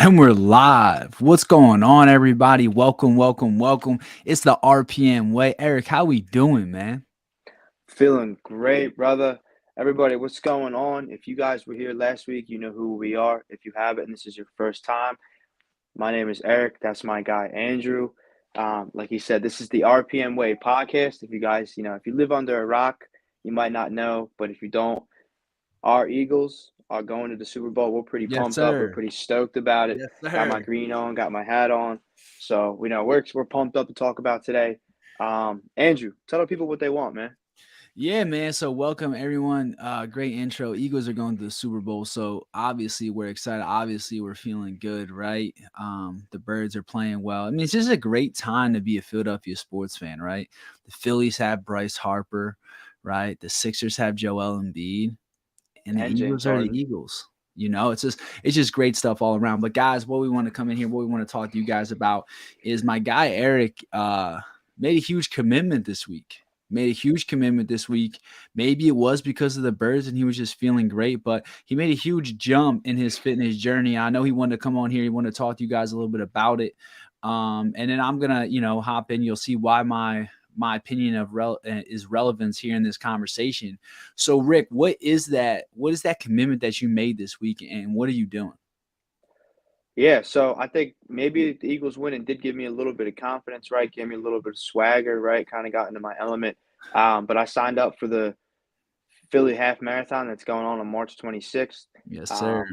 And we're live. What's going on, everybody? Welcome, welcome, welcome. It's the RPM way. Eric, how we doing, man? Feeling great, brother. Everybody, what's going on? If you guys were here last week, you know who we are. If you haven't and this is your first time, my name is Eric. That's my guy, Andrew. Like he said, this is the RPM Way podcast. If you guys, if you live under a rock, you might not know, but if you don't, our Eagles are going to the Super Bowl. We're pretty Yes, pumped up. We're sir. pretty stoked about it. Yes, Got my sir. green on, got my hat on. So we know we're pumped up to talk about today. Andrew, tell the people what they want, man. Yeah, man. So welcome everyone. Great intro. Eagles are going to the Super Bowl. So obviously we're excited. Obviously we're feeling good, right? The birds are playing well. I mean, it's just a great time to be a Philadelphia sports fan, right? The Phillies have Bryce Harper, right? The Sixers have Joel Embiid. And the And James Eagles are the Harden. Eagles. It's just great stuff all around. But guys, what we want to come in here, what we want to talk to you guys about is my guy Eric made a huge commitment this week. Made a huge commitment this week. Maybe it was because of the birds and he was just feeling great, but he made a huge jump in his fitness journey. I know he wanted to come on here. He wanted to talk to you guys a little bit about it. And then I'm gonna, hop in. You'll see why my opinion of is relevance here in this conversation. So, Rick, what is that? What is that commitment that you made this week, and what are you doing? Yeah, so I think maybe the Eagles winning did give me a little bit of confidence, right? Gave me a little bit of swagger, right? Kind of got into my element. But I signed up for the Philly half marathon that's going on March 26th. Yes, sir.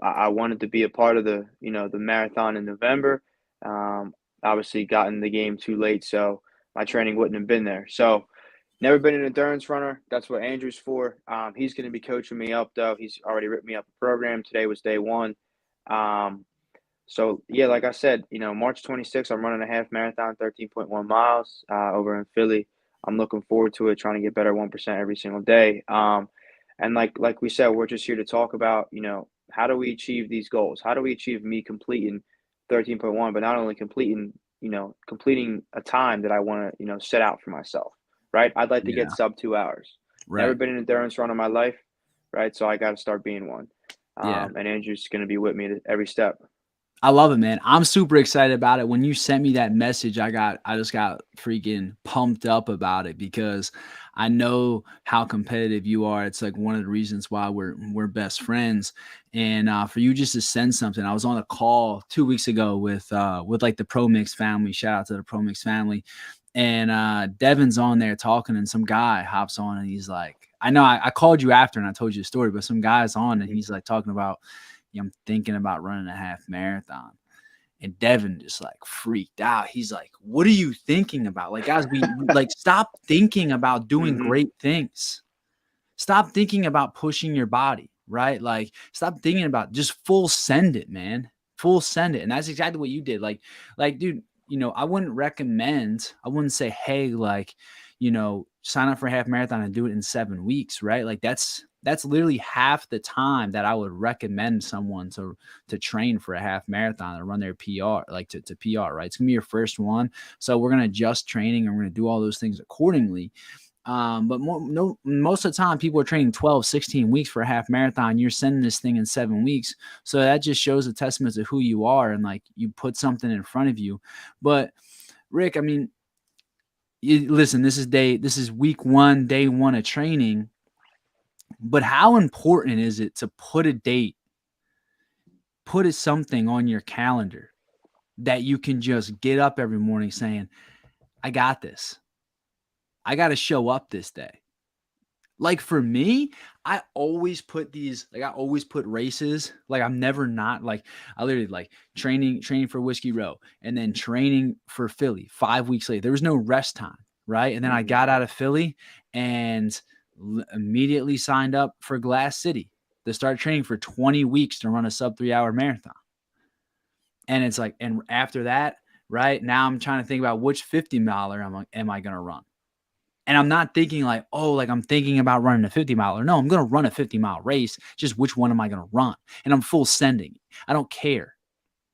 I wanted to be a part of the marathon in November. Obviously, got in the game too late, so my training wouldn't have been there. So, never been an endurance runner. That's what Andrew's for. He's going to be coaching me up, though. He's already ripped me up a program. Today was day one. Um, so yeah, like I said, March 26th, I'm running a half marathon, 13.1 miles, over in Philly. I'm looking forward to it, trying to get better 1% every single day. And like we said, we're just here to talk about, how do we achieve these goals? How do we achieve me completing 13.1, but not only completing a time that I want to, set out for myself, right? I'd like to get Yeah. sub 2 hours. Never Right. been an endurance runner in my life, right? So I got to start being one. Yeah. And Andrew's going to be with me at every step. I love it, man. I'm super excited about it. When you sent me that message, I just got freaking pumped up about it because I know how competitive you are. It's like one of the reasons why we're best friends. And for you just to send something, I was on a call 2 weeks ago with like the Pro Mix family. Shout out to the Pro Mix family. And Devin's on there talking, and some guy hops on and he's like, I know I called you after and I told you the story, but some guy's on and he's like talking about, I'm thinking about running a half marathon. And Devin just like freaked out. He's like, what are you thinking about? Like, guys, we like stop thinking about doing Mhm. great things. Stop thinking about pushing your body, right? Like, stop thinking about just full send it, man. Full send it. And that's exactly what you did. Like, dude, I wouldn't say, hey, like, sign up for a half marathon and do it in 7 weeks, right? Like that's literally half the time that I would recommend someone to train for a half marathon and run their PR, like to PR, right? It's gonna be your first one. So we're gonna adjust training and we're gonna do all those things accordingly. But most of the time, people are training 12, 16 weeks for a half marathon. You're sending this thing in 7 weeks. So that just shows a testament to who you are and like you put something in front of you. But Rick, I mean, listen, this is week one, day one of training. But how important is it to put a date, put something on your calendar that you can just get up every morning saying, I got this. I got to show up this day. Like for me, I always put races. Like I'm never not like I literally like training for Whiskey Row and then training for Philly 5 weeks later. There was no rest time, right? And then I Mhm. got out of Philly and immediately signed up for Glass City to start training for 20 weeks to run a sub 3 hour marathon. And it's like, and after that, right now I'm trying to think about which 50 miler am I going to run. And I'm not thinking like, oh, like I'm thinking about running a 50 miler. No, I'm going to run a 50-mile race. Just which one am I going to run? And I'm full sending. I don't care.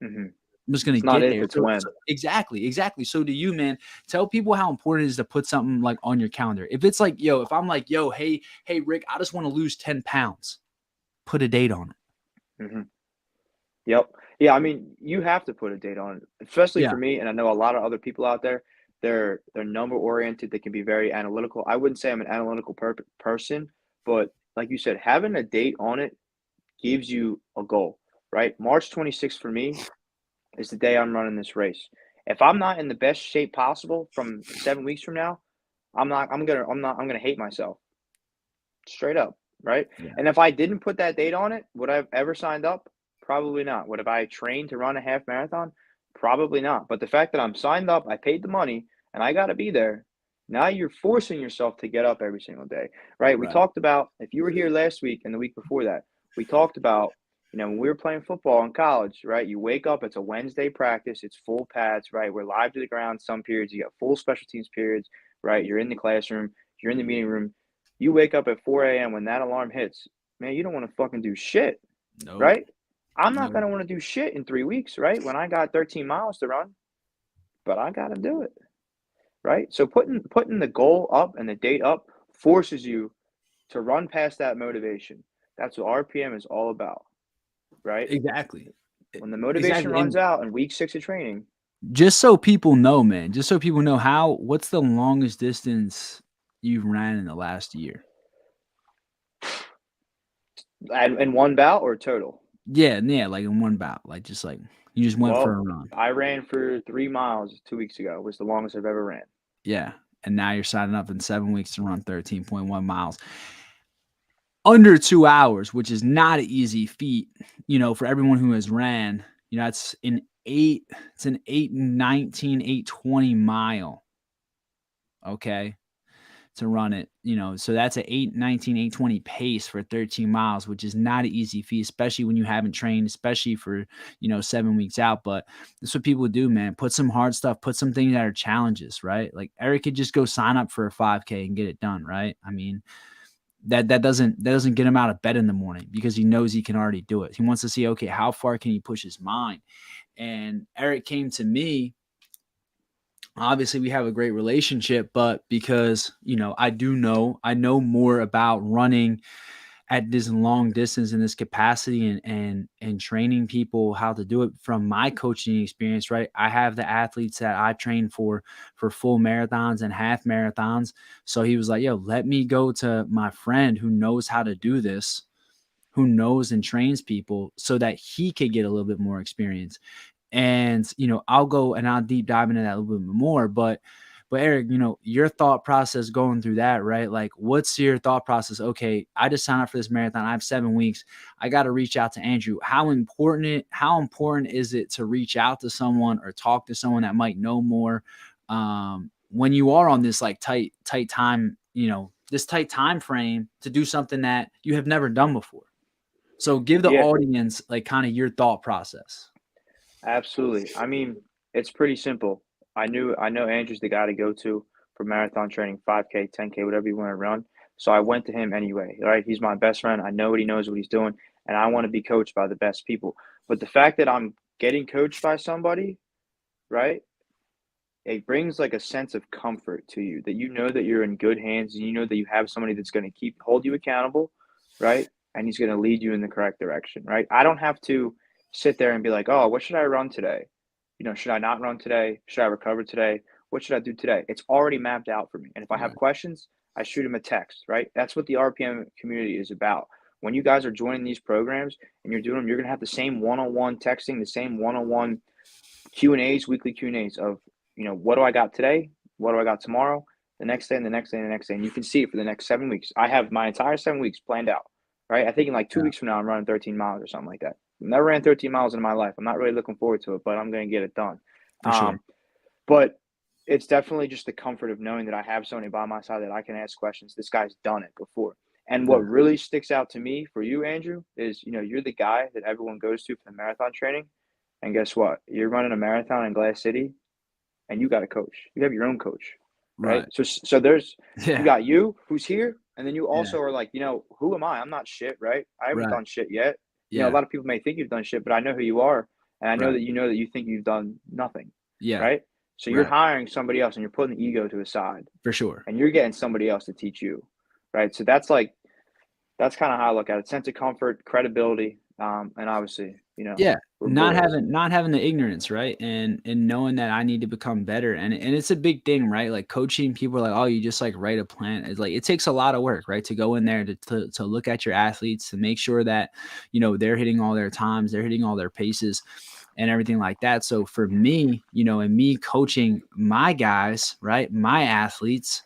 Mhm. I'm just going to It's not get if, there. it's So when. exactly. So do you, man, tell people how important it is to put something like on your calendar. If it's like, if I'm like, hey, Rick, I just want to lose 10 pounds, put a date on it. Mhm. Yep. Yeah, I mean, you have to put a date on it, especially Yeah. for me, and I know a lot of other people out there, they're number oriented, they can be very analytical. I wouldn't say I'm an analytical person, but like you said, having a date on it gives you a goal, right? March 26th for me is the day I'm running this race. If I'm not in the best shape possible from 7 weeks from now, I'm gonna hate myself. Straight up, right? Yeah. And if I didn't put that date on it, would I have ever signed up? Probably not. Would have I trained to run a half marathon? Probably not. But the fact that I'm signed up, I paid the money, and I got to be there. Now you're forcing yourself to get up every single day, right? We Right. talked about, if you were here last week and the week before that, we talked about, when we were playing football in college, right? You wake up, it's a Wednesday practice, it's full pads, right? We're live to the ground. Some periods, you got full special teams periods, right? You're in the classroom, you're in the meeting room. You wake up at 4 a.m. when that alarm hits, man, you don't want to fucking do shit, Nope. right? I'm not Nope. going to want to do shit in 3 weeks, right? When I got 13 miles to run, but I got to do it, right? So putting the goal up and the date up forces you to run past that motivation. That's what RPM is all about, right? Exactly. When the motivation Exactly. runs And out in week 6 of training, just so people know, man, just so people know what's the longest distance you've ran in the last year? and one bout or total. Yeah, yeah, like in one bout, like just like you just went for Well, a run. I ran for 3 miles 2 weeks ago. It was the longest I've ever ran. Yeah. And now you're signing up in 7 weeks to run 13.1 miles. Under 2 hours, which is not an easy feat, for everyone who has ran, it's an 8:19, 8:20 mile. Okay. To run it, so that's an 8:19, 8:20 pace for 13 miles, which is not an easy feat, especially when you haven't trained, especially for, 7 weeks out. But that's what people do, man. Put some hard stuff, put some things that are challenges, right? Like Eric could just go sign up for a 5K and get it done, right? I mean, that doesn't get him out of bed in the morning because he knows he can already do it. He wants to see, okay, how far can he push his mind? And Eric came to me. Obviously we have a great relationship, but because I know more about running at this long distance in this capacity, and training people how to do it from my coaching experience, right? I have the athletes that I train for full marathons and half marathons. So he was like, yo, let me go to my friend who knows how to do this, who knows and trains people, so that he could get a little bit more experience. And I'll go and I'll deep dive into that a little bit more. But Eric, your thought process going through that, right? Like, what's your thought process? Okay, I just signed up for this marathon. I have 7 weeks. I got to reach out to Andrew. How important is it to reach out to someone or talk to someone that might know more, when you are on this like tight time, this tight time frame to do something that you have never done before? So give the Yeah, audience like kind of your thought process. absolutely. I mean, it's pretty simple. I know Andrew's the guy to go to for marathon training, 5K, 10K, whatever you want to run. So I went to him anyway, right? He's my best friend. I know what he knows what he's doing, and I want to be coached by the best people. But the fact that I'm getting coached by somebody, right? It brings like a sense of comfort to you that you know that you're in good hands and you know that you have somebody that's going to hold you accountable, right? And he's going to lead you in the correct direction, right? I don't have to sit there and be like, oh, what should I run today? Should I not run today? Should I recover today? What should I do today? It's already mapped out for me. And if I have Right. questions, I shoot him a text, right? That's what the RPM community is about. When you guys are joining these programs and you're doing them, you're going to have the same one-on-one texting, the same one-on-one Q&As, weekly Q&As of, what do I got today? What do I got tomorrow? The next day and the next day and the next day. And you can see it for the next 7 weeks. I have my entire 7 weeks planned out, right? I think in like two Yeah, weeks from now, I'm running 13 miles or something like that. Never ran 13 miles in my life. I'm not really looking forward to it, but I'm going to get it done. for sure. But it's definitely just the comfort of knowing that I have somebody by my side that I can ask questions. This guy's done it before. And what Yeah. really sticks out to me for you, Andrew, is you're the guy that everyone goes to for the marathon training. And guess what? You're running a marathon in Glass City, and you got a coach. You have your own coach, right? Right. So there's you Yeah. got you who's here, and then you Yeah. also are like, who am I? I'm not shit, right? I haven't Right. done shit yet. A Yeah. lot of people may think you've done shit, but I know who you are, and I Right. know that you think you've done nothing, Yeah. right? So you're Right. hiring somebody else, and you're putting the ego to the side, For sure. and you're getting somebody else to teach you, right? So that's kind of how I look at it: sense of comfort, credibility, And obviously, Yeah, we're boys. not having the ignorance, right? And knowing that I need to become better, and it's a big thing, right? Like coaching people are like, oh, you just like write a plan. It's like it takes a lot of work, right? To go in there to look at your athletes, to make sure that they're hitting all their times, they're hitting all their paces, and everything like that. So for me, and me coaching my guys, right, my athletes,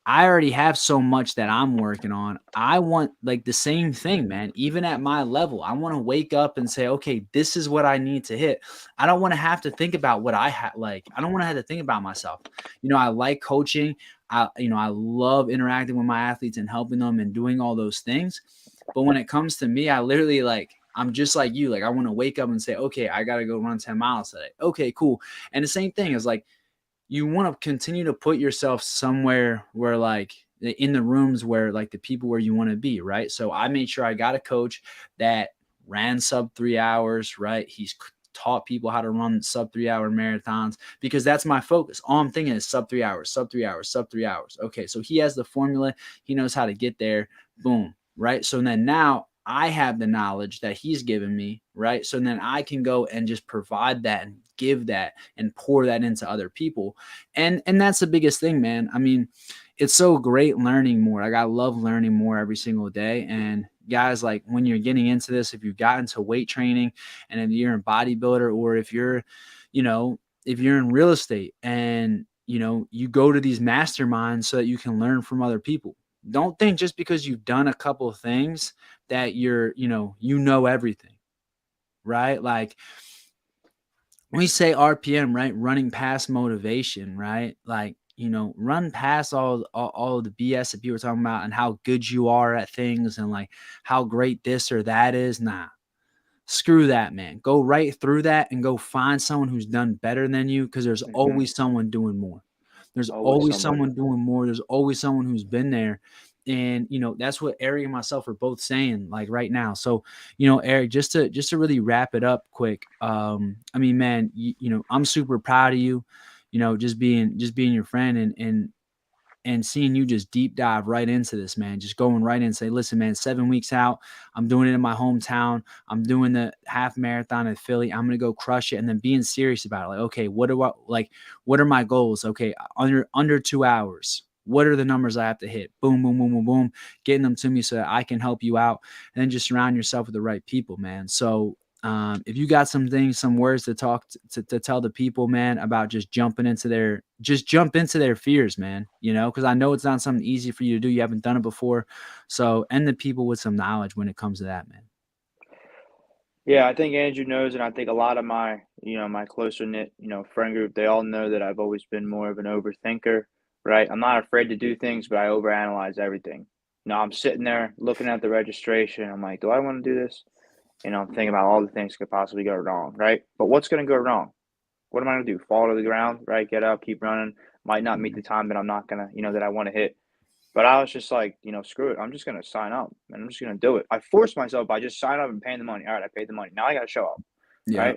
I already have so much that I'm working on. I want like the same thing, man. Even at my level, I want to wake up and say, okay, this is what I need to hit. I don't want to have to think about what I like. I don't want to have to think about myself. I like coaching. I love interacting with my athletes and helping them and doing all those things. But when it comes to me, I literally I'm just like you. Like I want to wake up and say, okay, I got to go run 10 miles today. Okay, cool. And the same thing is like, you want to continue to put yourself somewhere where like in the rooms where like the people where you want to be, right? So I made sure I got a coach that ran sub 3 hours, right? He's taught people how to run sub 3 hour marathons because that's my focus. All I'm thinking is sub 3 hours, sub 3 hours, sub 3 hours. Okay, so he has the formula, he knows how to get there. Boom, right? So then now I have the knowledge that he's given me, right? So then I can go and just provide that and give that and pour that into other people. And that's the biggest thing, man. I mean, it's so great learning more. Like I love learning more every single day. And guys, like when you're getting into this, if you've gotten to weight training and if you're a bodybuilder or if you're in real estate and you go to these masterminds so that you can learn from other people. Don't think just because you've done a couple of things that you're, everything, right? Like when we say RPM, right? Running past motivation, right? Like, run past all the BS that people are talking about and how good you are at things and like how great this or that is. Nah, screw that, man. Go right through that and go find someone who's done better than you because there's Hmm. always someone doing more. There's Always always somebody. someone doing more. There's always someone who's been there. And that's what Eric and myself are both saying like right now. So, Eric, just to really wrap it up quick. I mean, man, I'm super proud of you, just being your friend and seeing you just deep dive right into this, man, just going right in and say, listen, man, 7 weeks out, I'm doing it in my hometown. I'm doing the half marathon in Philly. I'm going to go crush it. And then being serious about it. Like, okay, what are my goals? Okay. Under 2 hours. What are the numbers I have to hit? Boom, boom, boom, boom, boom, getting them to me so that I can help you out and then just surround yourself with the right people, man. So, if you got some things, some words to talk to tell the people, man, about just jump into their fears, man, because I know it's not something easy for you to do. You haven't done it before. So end the people with some knowledge when it comes to that, man. Yeah, I think Andrew knows, and I think a lot of my, my closer knit, friend group, they all know that I've always been more of an overthinker, right? I'm not afraid to do things, but I overanalyze everything. I'm sitting there looking at the registration. I'm like, do I want to do this? I'm thinking about all the things that could possibly go wrong, right? But what's going to go wrong? What am I going to do? Fall to the ground, right? Get up, keep running. Might not meet the time that I'm not going to, that I want to hit. But I was just like, screw it. I'm just gonna sign up and I'm just gonna do it. I forced myself by just signing up and paying the money. All right, I paid the money. Now I gotta show up, Yeah.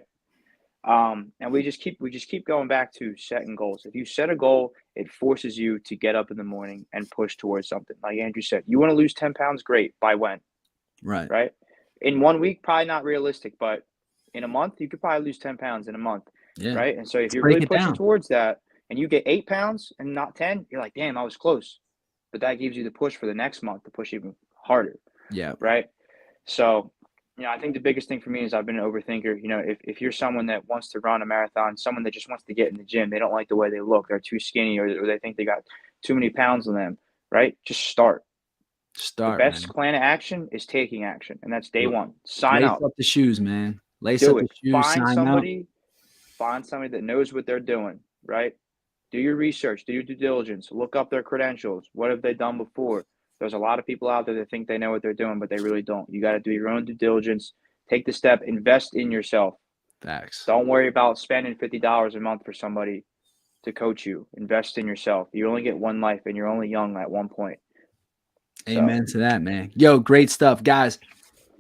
right? And we just keep going back to setting goals. If you set a goal, it forces you to get up in the morning and push towards something. Like Andrew said, you want to lose 10 pounds, great. By when, Right. right? In 1 week, probably not realistic, but in a month, you could probably lose 10 pounds in a month, Yeah. right? And so if Let's you're break really it pushing down. towards that and you get 8 pounds and not 10, you're like, damn, I was close. But that gives you the push for the next month to push even harder, Yeah. right? So, I think the biggest thing for me is I've been an overthinker. If you're someone that wants to run a marathon, someone that just wants to get in the gym, they don't like the way they look, they're too skinny, or they think they got too many pounds on them, right? Just start. The Start, best man. plan of action is taking action, and that's day L- one. Sign Lace up, up the shoes, man. Lace do up the it. shoes, sign up. Find somebody that knows what they're doing, right? Do your research, do your due diligence, look up their credentials. What have they done before? There's a lot of people out there that think they know what they're doing, but they really don't. You got to do your own due diligence. Take the step, invest in yourself. Facts. Don't worry about spending $50 a month for somebody to coach you. Invest in yourself. You only get one life and you're only young at one point. So, Amen to that, man. Yo, great stuff, guys.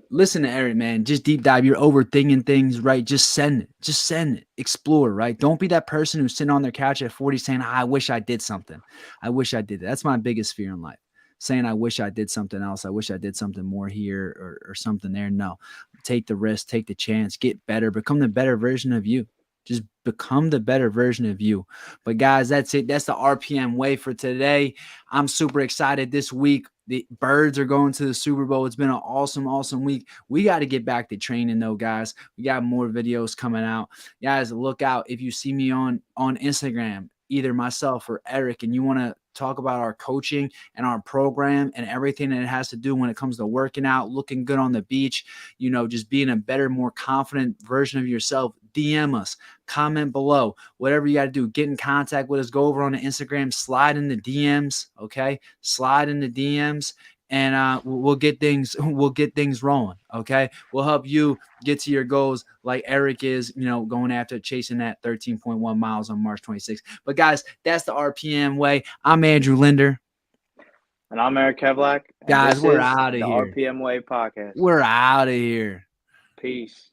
Listen to Eric, man. Just deep dive. You're overthinking things, right? Just send it. Just send it. Explore, right? Don't be that person who's sitting on their couch at 40 saying, I wish I did something. I wish I did that. That's my biggest fear in life. saying, I wish I did something else. I wish I did something more here or something there. No, take the risk, take the chance, get better, become the better version of you. Just become the better version of you. But guys, that's it. That's the RPM way for today. I'm super excited this week. The Birds are going to the Super Bowl. It's been an awesome, awesome week. We got to get back to training though, guys. We got more videos coming out. Guys, look out. If you see me on Instagram, either myself or Eric, and you want to talk about our coaching and our program and everything that it has to do when it comes to working out, looking good on the beach, just being a better, more confident version of yourself, DM us, comment below, whatever you got to do, get in contact with us, go over on the Instagram, slide in the DMs, okay? Slide in the DMs, and we'll get things rolling, okay? We'll help you get to your goals like Eric is, going after chasing that 13.1 miles on March 26th. But guys, that's the RPM way. I'm Andrew Linder. And I'm Eric Kevlak. And guys, this we're is out of the here. RPM Way podcast. We're out of here. Peace.